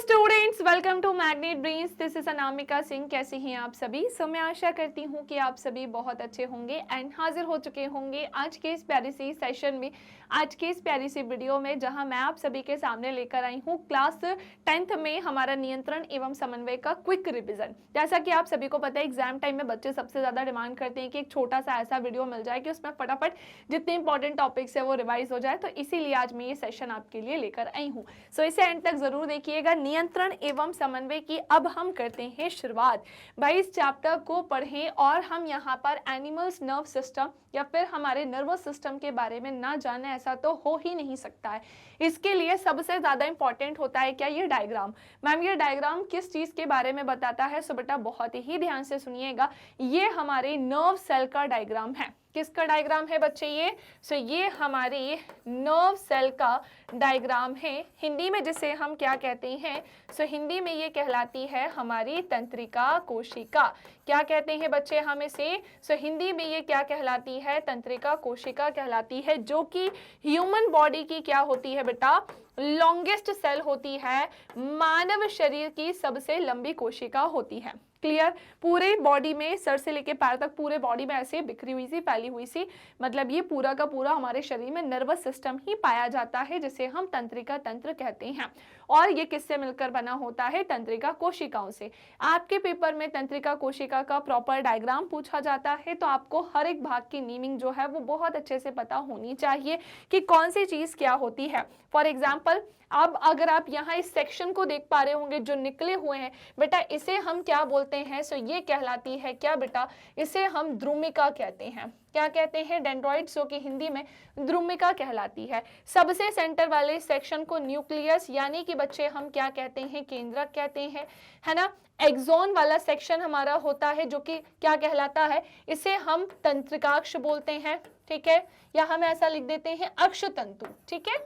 Students, welcome to magnet brains. This is Anamika Singh. कैसे हैं आप सभी? मैं आशा करती हूँ कि आप सभी बहुत अच्छे होंगे एंड हाजिर हो चुके होंगे आज के इस प्यारी सी सेशन में, आज के इस प्यारी सी वीडियो में, जहां मैं आप सभी के सामने लेकर आई हूँ क्लास 10th में हमारा नियंत्रण एवं समन्वय का क्विक रिविजन। जैसा कि आप सभी को पता है, एग्जाम टाइम में बच्चे सबसे ज्यादा डिमांड करते हैं कि एक छोटा सा ऐसा वीडियो मिल जाए कि उसमें फटाफट जितने इंपॉर्टेंट टॉपिक्स है वो रिवाइज हो जाए। तो इसीलिए आज मैं ये सेशन आपके लिए लेकर आई हूँ। सो इसे एंड तक जरूर देखिएगा। नियंत्रण एवं समन्वय की अब हम करते हैं शुरुआत। भाई इस चैप्टर को पढ़ें और हम यहाँ पर एनिमल्स नर्व सिस्टम या फिर हमारे नर्वस सिस्टम के बारे में ना जाने, ऐसा तो हो ही नहीं सकता है। इसके लिए सबसे ज्यादा इंपॉर्टेंट होता है क्या? ये डायग्राम। मैम ये डायग्राम किस चीज के बारे में बताता है? सो बेटा बहुत ही ध्यान से सुनिएगा। ये हमारे नर्व सेल का डायग्राम है। किसका डायग्राम है बच्चे ये? सो ये हमारे नर्व सेल का डायग्राम है। हिंदी में जिसे हम क्या कहते हैं? सो हिंदी में ये कहलाती है हमारी तंत्रिका कोशिका। क्या कहते हैं बच्चे हम इसे? सो हिंदी में ये क्या कहलाती है? तंत्रिका कोशिका कहलाती है, जो कि ह्यूमन बॉडी की क्या होती है बेटा? लॉन्गेस्ट सेल होती है। मानव शरीर की सबसे लंबी कोशिका होती है। क्लियर? पूरे बॉडी में सर से लेके पैर तक पूरे बॉडी में ऐसे बिखरी हुई सी, फैली हुई सी, मतलब ये पूरा का पूरा हमारे शरीर में नर्वस सिस्टम ही पाया जाता है, जिसे हम तंत्रिका तंत्र कहते हैं। और ये किससे मिलकर बना होता है? तंत्रिका कोशिकाओं से। आपके पेपर में तंत्रिका कोशिका का प्रॉपर डायग्राम पूछा जाता है, तो आपको हर एक भाग की नीमिंग जो है वो बहुत अच्छे से पता होनी चाहिए कि कौन सी चीज क्या होती है। फॉर एग्जाम्पल, अब अगर आप यहाँ इस सेक्शन को देख पा रहे होंगे जो निकले हुए हैं बेटा, इसे हम क्या बोलते हैं? सो ये कहलाती है क्या बेटा? इसे हम द्रुमिका कहते हैं। क्या कहते हैं? डेंड्रॉइड्स, जो कि हिंदी में द्रुमिका कहलाती है। सबसे सेंटर वाले सेक्शन को न्यूक्लियस यानी कि बच्चे हम क्या कहते हैं? केंद्रक कहते हैं, है ना। एक्सोन वाला सेक्शन हमारा होता है जो कि क्या कहलाता है? इसे हम तंत्रिकाक्ष बोलते हैं, ठीक है, या हम ऐसा लिख देते हैं अक्षतंतु, ठीक है।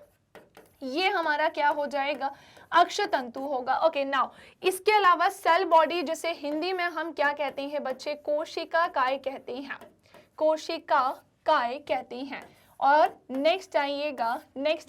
ये हमारा क्या हो जाएगा? अक्षतंतु होगा। ओके नाउ, इसके अलावा सेल बॉडी जिसे हिंदी में हम क्या कहते हैं बच्चे? कोशिका काय कहते हैं। कोशिका काय कहते हैं। और नेक्स्ट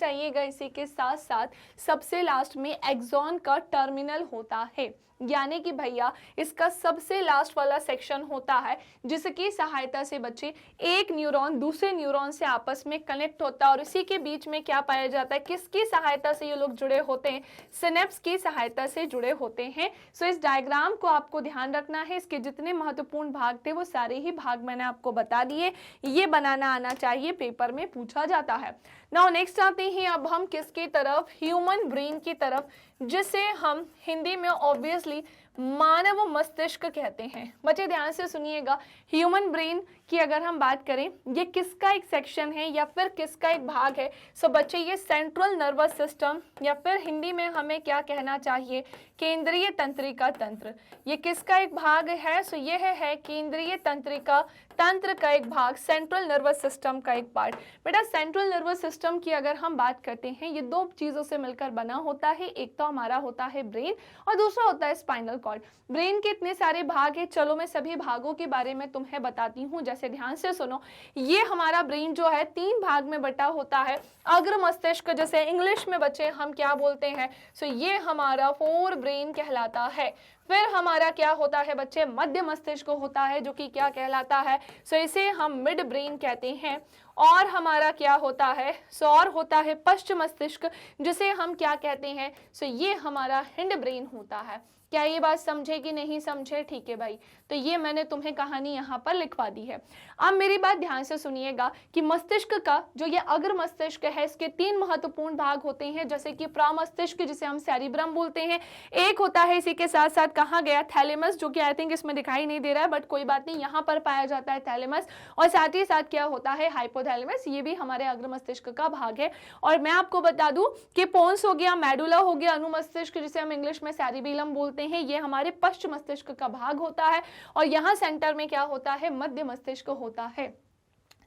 आइएगा इसी के साथ साथ सबसे लास्ट में एक्सॉन का टर्मिनल होता है, यानी कि भैया इसका सबसे लास्ट वाला सेक्शन होता है जिसकी सहायता से बच्चे एक न्यूरॉन दूसरे न्यूरॉन से आपस में कनेक्ट होता है। और इसी के बीच में क्या पाया जाता है? किसकी सहायता से ये लोग जुड़े होते हैं? सिनेप्स की सहायता से जुड़े होते हैं। सो इस डायग्राम को आपको ध्यान रखना है। इसके जितने महत्वपूर्ण भाग थे वो सारे ही भाग मैंने आपको बता दिए। ये बनाना आना चाहिए, पेपर में पूछा जाता है। नाउ नेक्स्ट आते हैं अब हम किसकी तरफ? ह्यूमन ब्रेन की तरफ, जिसे हम हिंदी में ऑब्वियसली मानव मस्तिष्क कहते हैं। बच्चे ध्यान से सुनिएगा। ह्यूमन ब्रेन की अगर हम बात करें, ये किसका एक सेक्शन है या फिर किसका एक भाग है? सो बच्चे ये सेंट्रल नर्वस सिस्टम या फिर हिंदी में हमें क्या कहना चाहिए? केंद्रीय तंत्रिका तंत्र। ये किसका एक भाग है? सो ये है केंद्रीय तंत्रिका तंत्र का एक भाग, सेंट्रल नर्वस सिस्टम का एक पार्ट। बेटा सेंट्रल नर्वस सिस्टम की अगर हम बात करते हैं, ये दो चीजों से मिलकर बना होता है। एक तो हमारा होता है ब्रेन और दूसरा होता है स्पाइनल कॉर्ड। ब्रेन के इतने सारे भाग हैं, चलो मैं सभी भागों के बारे में तुम्हें बताती हूँ। जैसे ध्यान से सुनो, ये हमारा ब्रेन जो है 3 भाग में बटा होता है। अग्र मस्तिष्क, जैसे इंग्लिश में बच्चे हम क्या बोलते हैं? सो ये हमारा फोर ब्रेन कहलाता है। फिर हमारा क्या होता है बच्चे? मध्य मस्तिष्क होता है, जो कि क्या कहलाता है? सो इसे हम मिड ब्रेन कहते हैं। और हमारा क्या होता है? सो और होता है पश्च मस्तिष्क, जिसे हम क्या कहते हैं? सो ये हमारा हिंड ब्रेन होता है। क्या ये बात समझे कि नहीं समझे? ठीक है भाई, तो ये मैंने तुम्हें कहानी यहाँ पर लिखवा दी है। अब मेरी बात ध्यान से सुनिएगा कि मस्तिष्क का जो ये अग्र मस्तिष्क है, इसके 3 महत्वपूर्ण भाग होते हैं, जैसे कि प्रामस्तिष्क जिसे हम सेरिब्रम बोलते हैं। एक होता है इसी के साथ साथ, कहाँ गया? थैलेमस, जो कि आई थिंक इसमें दिखाई नहीं दे रहा है, बट कोई बात नहीं, यहाँ पर पाया जाता है थैलेमस। और साथ ही साथ क्या होता है? हाइपोथैलेमस। ये भी हमारे अग्र मस्तिष्क का भाग है। और मैं आपको बता दूं कि पोन्स हो गया, मेडुला हो गया, अनुमस्तिष्क जिसे हम इंग्लिश में सेरिबेलम बोलते हैं, ये हमारे पश्च मस्तिष्क का भाग होता है। और यहाँ सेंटर में क्या होता है? मध्य मस्तिष्क होता है।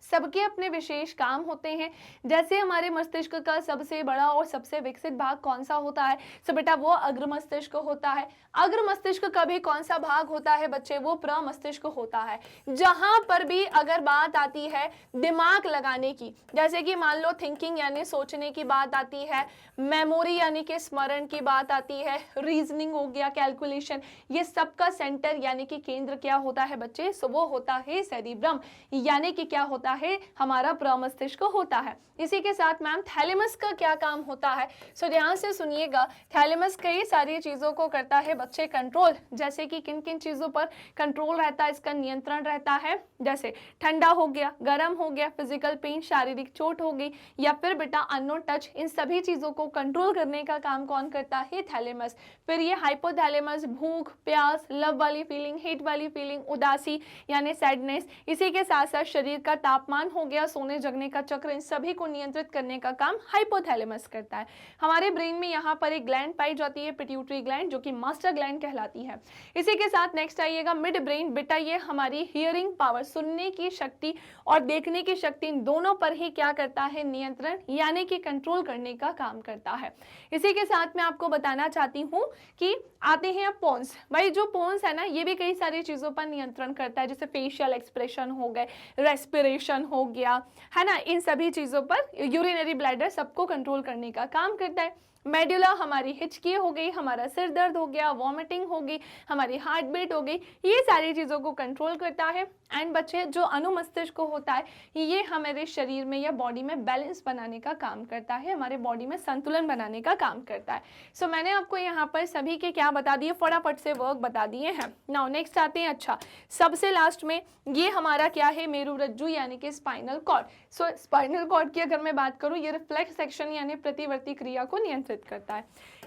सबके अपने विशेष काम होते हैं। जैसे हमारे मस्तिष्क का सबसे बड़ा और सबसे विकसित भाग कौन सा होता है? सो बेटा वो अग्र मस्तिष्क होता है। अग्र मस्तिष्क का भी कौन सा भाग होता है बच्चे? वो प्रमस्तिष्क होता है। जहां पर भी अगर बात आती है दिमाग लगाने की, जैसे कि मान लो थिंकिंग यानी सोचने की बात आती है, मेमोरी यानी कि स्मरण की बात आती है, रीजनिंग हो गया, कैलकुलेशन, ये सबका सेंटर यानी कि केंद्र क्या होता है बच्चे? सो वो होता है सेरिब्रम, यानी कि क्या होता है? हमारा प्रमस्तिष्क होता है। इसी के साथ मैम थैलेमस का क्या काम होता है? सो ध्यान से सुनिएगा, थैलेमस कई सारी चीजों को करता है बच्चे कंट्रोल। जैसे कि किन किन चीजों पर कंट्रोल रहता है, इसका नियंत्रण रहता है? जैसे ठंडा हो गया, गर्म हो गया, फिजिकल पेन, शारीरिक चोट हो गई, या फिर बेटा अननोन टच, इन सभी चीजों को कंट्रोल करने का काम कौन करता है? थैलेमस। फिर ये हाइपोथैलेमस भूख, प्यास, लव वाली फीलिंग, हेट वाली फीलिंग, उदासी यानी सैडनेस, इसी के साथ साथ शरीर का तापमान हो गया, सोने जगने का चक्र, इन सभी को नियंत्रित करने का काम हाइपोथैलेमस करता है। हमारे ब्रेन में यहाँ पर एक ग्लैंड पाई जाती है, पिट्यूटरी ग्लैंड, जो कि मास्टर ग्लैंड कहलाती है। इसी के साथ नेक्स्ट आइएगा मिड ब्रेन। बेटा ये हमारी हियरिंग पावर, सुनने की शक्ति और देखने की शक्ति, इन दोनों पर ही क्या करता है? नियंत्रण यानी कि कंट्रोल करने का काम करता है। इसी के साथ मैं आपको बताना चाहती हूँ कि आते हैं पोन्स। भाई जो पोन्स है ना, ये भी कई सारी चीजों पर नियंत्रण करता है, जैसे फेशियल एक्सप्रेशन हो गए, रेस्पिरेशन हो गया, है ना, इन सभी चीजों पर, यूरिनरी ब्लैडर, सबको कंट्रोल करने का काम करता है। मेडुला हमारी हिचकी हो गई, हमारा सिर दर्द हो गया, वॉमिटिंग हो गई, हमारी हार्ट बीट हो गई, ये सारी चीज़ों को कंट्रोल करता है। एंड बच्चे जो अनुमस्तिष्क होता है, ये हमारे शरीर में या बॉडी में बैलेंस बनाने का काम करता है, हमारे बॉडी में संतुलन बनाने का काम करता है। सो मैंने आपको यहाँ पर सभी के क्या बता दिए, फटाफट से वर्क बता दिए हैं। नाउ नेक्स्ट आते हैं, अच्छा सबसे लास्ट में ये हमारा क्या है? मेरुरज्जु यानी कि स्पाइनल कॉर्ड। सो स्पाइनल कॉर्ड की अगर मैं बात करूँ, ये रिफ्लेक्स सेक्शन यानी प्रतिवर्ती क्रिया को नियंत्रित करता है।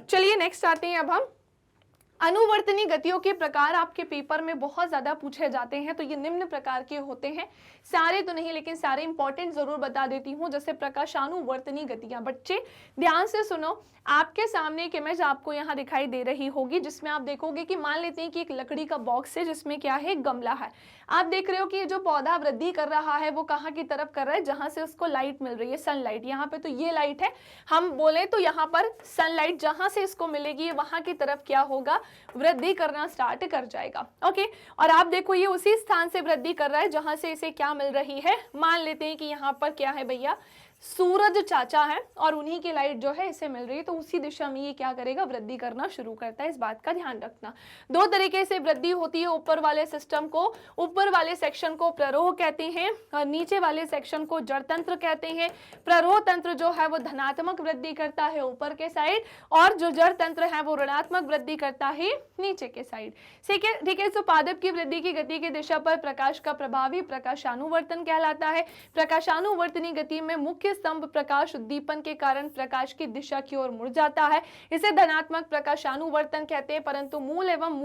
चलिए नेक्स्ट आते हैं अब हम अनुवर्तनी गतियों के प्रकार। आपके पेपर में बहुत ज्यादा पूछे जाते हैं, तो ये निम्न प्रकार के होते हैं, सारे तो नहीं लेकिन सारे इंपॉर्टेंट जरूर बता देती हूँ। जैसे प्रकाशानुवर्तनी गतियां, बच्चे ध्यान से सुनो, आपके सामने एक इमेज आपको यहाँ दिखाई दे रही होगी, जिसमें आप देखोगे कि मान लेते हैं कि एक लकड़ी का बॉक्स है, जिसमें क्या है? गमला है। आप देख रहे हो कि ये जो पौधा वृद्धि कर रहा है वो कहाँ की तरफ कर रहा है? जहां से उसको लाइट मिल रही है, सनलाइट। यहाँ पे तो ये लाइट है, हम बोले तो यहाँ पर सनलाइट जहां से इसको मिलेगी वहां की तरफ क्या होगा? वृद्धि करना स्टार्ट कर जाएगा। ओके, और आप देखो ये उसी स्थान से वृद्धि कर रहा है जहां से इसे क्या मिल रही है? मान लेते हैं कि यहाँ पर क्या है भैया? सूरज चाचा है, और उन्हीं की लाइट जो है इसे मिल रही है, तो उसी दिशा में ये क्या करेगा? वृद्धि करना शुरू करता है। इस बात का ध्यान रखना। दो तरीके से वृद्धि होती है, ऊपर वाले सिस्टम को, ऊपर वाले सेक्शन को प्ररोह कहते हैं, और नीचे वाले सेक्शन को जड़ तंत्र कहते हैं। प्ररोह तंत्र जो है वो धनात्मक वृद्धि करता है ऊपर के साइड, और जो जड़ तंत्र है वो ऋणात्मक वृद्धि करता है नीचे के साइड। ठीक है। तो पादप की वृद्धि की गति की दिशा पर प्रकाश का प्रभावी प्रकाशानुवर्तन कहलाता है। प्रकाशानुवर्तनी गति में मुख्य स्तंभ प्रकाश उद्दीपन के कारण प्रकाश की दिशा की ओर मुड़ जाता है, इसे धनात्मक प्रकाशानुवर्तन कहते हैं। परंतु मूल एवं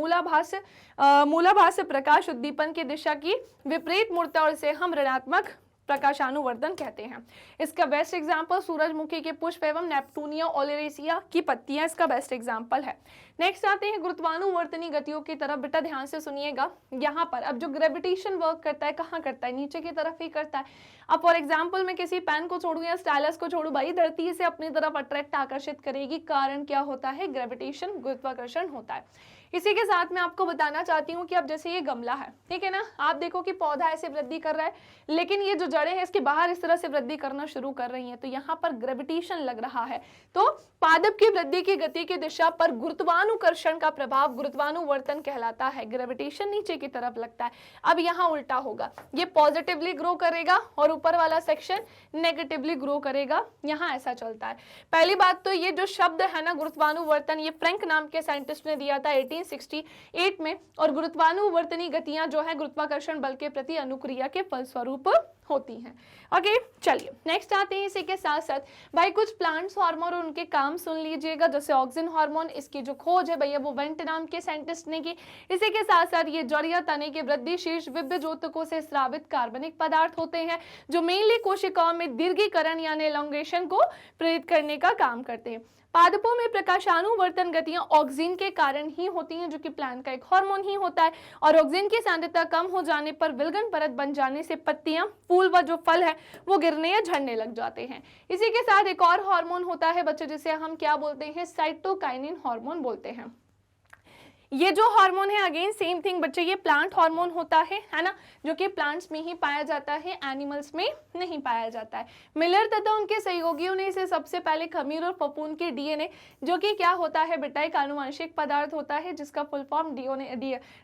मूलाभास प्रकाश उद्दीपन की दिशा की विपरीत मुड़ता, और इसे हम ऋणात्मक प्रकाशानुवर्तन कहते हैं। इसका बेस्ट एग्जांपल सूरजमुखी के पुष्प एवं नेप्टूनिया ओलेरेसिया की पत्तियां इसका बेस्ट एग्जांपल है। नेक्स्ट आते हैं गुरुत्वानुवर्तनी गतियों की तरफ। बेटा ध्यान से सुनिएगा, यहाँ पर अब जो ग्रेविटेशन वर्क करता है कहाँ करता है? नीचे की तरफ ही करता है। अब फॉर एग्जाम्पल मैं किसी पेन को छोड़ू या स्टाइलस को छोड़ू, भाई धरती इसे अपनी तरफ अट्रैक्ट आकर्षित करेगी। कारण क्या होता है? ग्रेविटेशन, गुरुत्वाकर्षण होता है। इसी के साथ मैं आपको बताना चाहती हूँ कि अब जैसे ये गमला है, ठीक है ना, आप देखो कि पौधा ऐसे वृद्धि कर रहा है, लेकिन ये जो जड़ें हैं इसके बाहर इस तरह से वृद्धि करना शुरू कर रही हैं, तो यहाँ पर ग्रेविटेशन लग रहा है। तो पादप की वृद्धि की गति की दिशा पर गुरुत्वानुकर्षण का प्रभाव गुरुत्वानुवर्तन कहलाता है। ग्रेविटेशन नीचे की तरफ लगता है। अब यहाँ उल्टा होगा, ये पॉजिटिवली ग्रो करेगा और ऊपर वाला सेक्शन नेगेटिवली ग्रो करेगा। यहाँ ऐसा चलता है। पहली बात तो ये जो शब्द है ना गुरुत्वानुवर्तन, ये फ्रैंक नाम के साइंटिस्ट ने दिया था 1868 में, और गुरुत्वानुवर्तनी गतियां जो है गुरुत्वाकर्षण बल के प्रति अनुक्रिया के फलस्वरूप होती हैं। ओके, चलिए नेक्स्ट आते हैं। इसी के साथ साथ भाई कुछ प्लांट्स हार्मोन और उनके काम सुन लीजिएगा। जैसे ऑक्सिन हार्मोन, इसकी जो खोज है भैया वो वेंट नाम के साइंटिस्ट ने की। इसी के साथ साथ ये जड़ या तने के वृद्धि शीर्ष विभ्योतकों से स्रावित कार्बनिक पदार्थ होते हैं, जो मेनली कोशिकाओं में दीर्घीकरण यानी एलोंगेशन को प्रेरित करने का काम करते हैं। पादपों में प्रकाशानुवर्तन गतियां ऑक्सिन के कारण ही होती हैं, जो कि प्लांट का एक हार्मोन ही होता है, और ऑक्सिन की सांद्रता कम हो जाने पर विल्गन परत बन जाने से पत्तियां पूरी फूल व जो फल है वो गिरने या झड़ने लग जाते हैं। इसी के साथ एक और हार्मोन होता है बच्चे जिसे हम क्या बोलते हैं, साइटोकाइनिन हार्मोन बोलते हैं। ये जो हार्मोन है अगेन सेम थिंग बच्चे, ये प्लांट हार्मोन होता है ना, जो कि प्लांट्स में ही पाया जाता है, एनिमल्स में नहीं पाया जाता है। मिलर तथा उनके सहयोगियों ने इसे सबसे पहले खमीर और पपून के डीएनए, जो कि क्या होता है बेटा, एक आनुवंशिक पदार्थ होता है जिसका फुल फॉर्म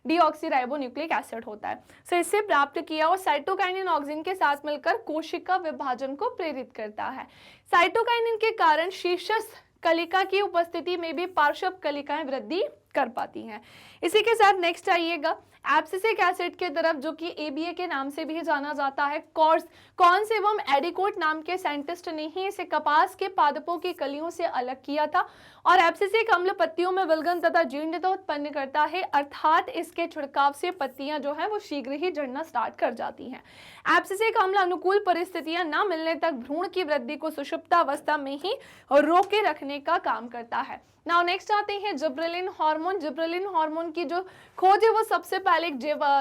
डीऑक्सीराइबोन्यूक्लिक एसिड होता है, सो इससे प्राप्त किया और साइटोकाइनिन ऑक्सिन के साथ मिलकर कोशिका विभाजन को प्रेरित करता है। साइटोकाइनिन के कारण शीर्षस्थ कलिका की उपस्थिति में भी पार्श्व कलिकाएं वृद्धि कर पाती हैं। इसी के साथ नेक्स्ट आइएगा एब्सिसिक एसिड के तरफ, जो कि एबीए के नाम से भी जाना जाता है। कॉर्स एवं एडिकोट नाम के साइंटिस्ट ने ही इसे कपास के पादपों की कलियों से अलग किया था और एब्सिसिक अम्ल पत्तियों में विलगन तथा जीर्णता उत्पन्न करता है, अर्थात इसके छिड़काव से पत्तियां जो है वो शीघ्र ही झड़ना स्टार्ट कर जाती हैं। एब्सिसिक अम्ल अनुकूल परिस्थितियां न मिलने तक भ्रूण की वृद्धि को सुषुप्तावस्था में ही रोके रखने का काम करता है। नाउ नेक्स्ट आते हैं जिब्रेलिन हार्मोन। जिब्रेलिन हार्मोन की जो खोज है वो सबसे पहले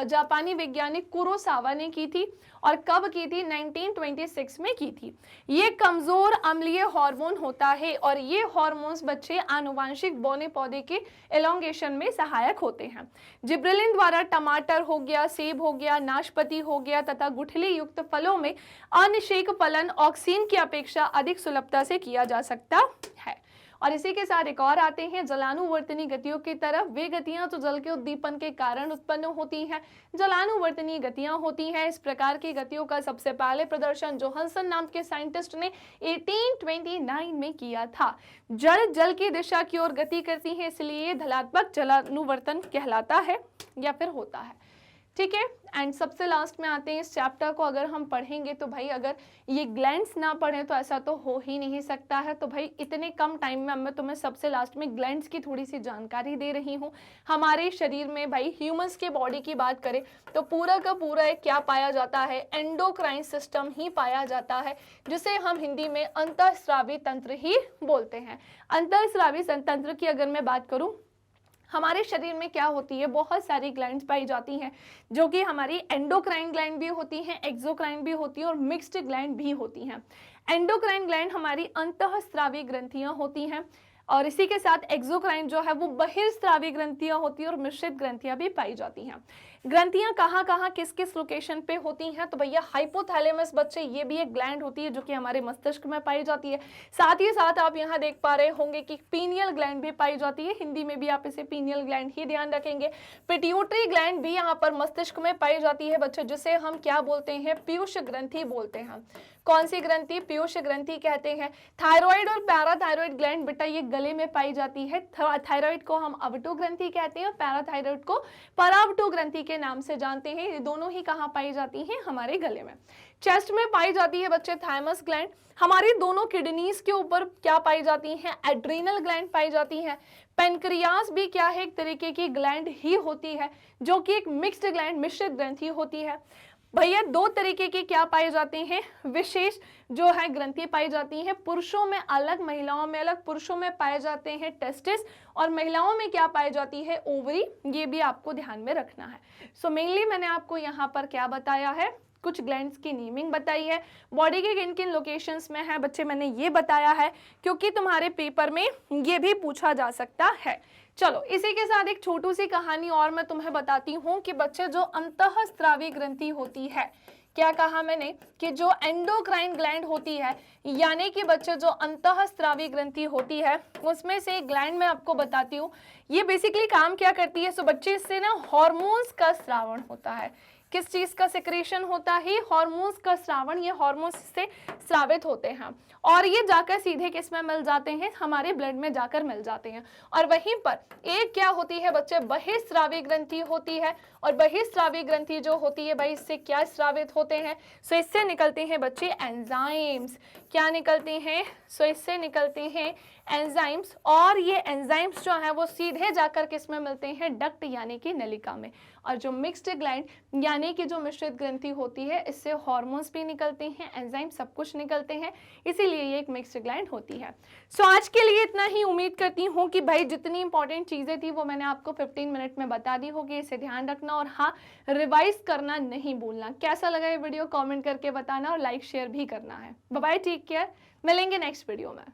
जापानी वैज्ञानिक कुरोसावा ने की थी और कब की थी, 1926 में की थी। ये कमजोर अम्लीय हार्मोन होता है और ये हार्मोन्स बच्चे आनुवंशिक बौने पौधे के एलोंगेशन में सहायक होते हैं। जिब्रेलिन द्वारा टमाटर हो गया, सेब हो गया, नाशपाती हो गया तथा गुठली युक्त फलों में अनिषेक फलन ऑक्सीन की अपेक्षा अधिक सुलभता से किया जा सकता है। और इसी के साथ एक और आते हैं जलानुवर्तनी गतियों की तरफ। वे गतियां तो जल के उद्दीपन के कारण उत्पन्न होती हैं, जलानुवर्तनी गतियां होती हैं। इस प्रकार की गतियों का सबसे पहले प्रदर्शन जोहानसन नाम के साइंटिस्ट ने 1829 में किया था। जल की दिशा की ओर गति करती है, इसलिए धनात्मक जलानुवर्तन कहलाता है या फिर होता है। ठीक है, एंड सबसे लास्ट में आते हैं इस चैप्टर को अगर हम पढ़ेंगे तो भाई अगर ये ग्लैंड्स ना पढ़ें तो ऐसा तो हो ही नहीं सकता है। तो भाई इतने कम टाइम में मैं तुम्हें सबसे लास्ट में ग्लैंड्स की थोड़ी सी जानकारी दे रही हूँ। हमारे शरीर में भाई ह्यूमंस के बॉडी की बात करें तो पूरा का पूरा एक क्या पाया जाता है, एंडोक्राइन सिस्टम ही पाया जाता है, जिसे हम हिंदी में अंतःस्रावी तंत्र ही बोलते हैं। अंतःस्रावी तंत्र की अगर मैं बात करूँ, हमारे शरीर में क्या होती है, बहुत सारी ग्लैंड्स पाई जाती हैं, जो कि हमारी एंडोक्राइन ग्लैंड भी होती हैं, एक्सोक्राइन भी होती हैं और मिक्स्ड ग्लैंड भी होती हैं। एंडोक्राइन ग्लैंड हमारी अंतःस्रावी ग्रंथियां होती हैं और इसी के साथ एक्सोक्राइन जो है वो बहिर्स्रावी ग्रंथियां होती हैं और मिश्रित ग्रंथियां भी पाई जाती हैं। ग्रंथियां कहाँ कहाँ किस किस लोकेशन पे होती हैं, तो भैया हाइपोथैलेमस बच्चे ये भी एक ग्लैंड होती है जो कि हमारे मस्तिष्क में पाई जाती है। साथ ही साथ आप यहाँ देख पा रहे होंगे कि पीनियल ग्लैंड भी पाई जाती है, हिंदी में भी आप इसे पीनियल ग्लैंड ही ध्यान रखेंगे। पिट्यूटरी ग्लैंड भी यहाँ पर मस्तिष्क में पाई जाती है बच्चे, जिसे हम क्या बोलते हैं, पीयूष ग्रंथि बोलते हैं। कौन सी ग्रंथि, पीयूष ग्रंथि कहते हैं। थायराइड और पैराथायराइड ग्लैंड बेटा ये गले में पाई जाती है। थायराइड को हम अवटु ग्रंथि कहते हैं और पैराथायराइड को परावटु ग्रंथि के नाम से जानते हैं। ये दोनों ही कहाँ पाई जाती हैं, हमारे गले में। चेस्ट में पाई जाती है बच्चे थाइमस ग्लैंड। हमारी दोनों किडनीज के ऊपर क्या पाई जाती हैं, एड्रीनल ग्लैंड पाई जाती हैं। पेनक्रियास भी क्या है, एक तरीके की ग्लैंड ही होती है, जो कि एक मिक्स्ड ग्लैंड, मिश्रित ग्रंथि होती है। भैया दो तरीके की क्या पाई जाती हैं, विशेष जो है ग्रंथि पाई जाती हैं। पुरुषों में अलग, महिलाओं में अलग। पुरुषों में पाए जाते हैं टेस्टिस और महिलाओं में क्या पाई जाती है, ओवरी। ये भी आपको ध्यान में रखना है। सो मेनली मैंने आपको यहाँ पर क्या बताया है, कुछ ग्लैंड्स की नेमिंग बताई है। बॉडी के किन किन लोकेशंस में है बच्चे मैंने ये बताया है, क्योंकि तुम्हारे पेपर में ये भी पूछा जा सकता है। चलो इसी के साथ एक छोटी सी कहानी और मैं तुम्हें बताती हूँ कि बच्चे जो अंतःस्रावी ग्रंथि होती है, क्या कहा मैंने कि जो एंडोक्राइन ग्लैंड होती है, यानी कि बच्चे जो अंतःस्रावी ग्रंथि होती है उसमें से एक ग्लैंड मैं आपको बताती हूँ। ये बेसिकली काम क्या करती है, सो बच्चे इससे ना हार्मोन्स का स्रावण होता है। किस चीज का सिक्रेशन होता है, हार्मोन्स का स्रावण। ये हार्मोन्स से स्रावित होते हैं और ये जाकर सीधे किस में मिल जाते हैं, हमारे ब्लड में जाकर मिल जाते हैं। और वहीं पर एक क्या होती है बच्चे, बहिर्स्रावी ग्रंथि होती है। और बहिर्स्रावी ग्रंथि जो होती है भाई, इससे क्या स्रावित होते हैं, सो इससे निकलते हैं बच्चे एंजाइम्स। क्या निकलते हैं, सो इससे निकलते हैं एंजाइम्स। और ये एंजाइम्स जो है वो सीधे जाकर किस में मिलते हैं, डक्ट यानी कि नलिका में। और जो मिक्स्ड ग्लैंड यानी कि जो मिश्रित ग्रंथि होती है, इससे हार्मोन्स भी निकलते हैं, एंजाइम सब कुछ निकलते हैं, इसीलिए ये एक मिक्स्ड ग्लैंड होती है। सो आज के लिए इतना ही। उम्मीद करती हूँ कि भाई जितनी इंपॉर्टेंट चीज़ें थी वो मैंने आपको 15 मिनट में बता दी होगी, इसे ध्यान रखना और हाँ, रिवाइज करना नहीं भूलना। कैसा लगा ये वीडियो कमेंट करके बताना और लाइक शेयर भी करना है। बाय बाय, टेक केयर, मिलेंगे नेक्स्ट वीडियो में।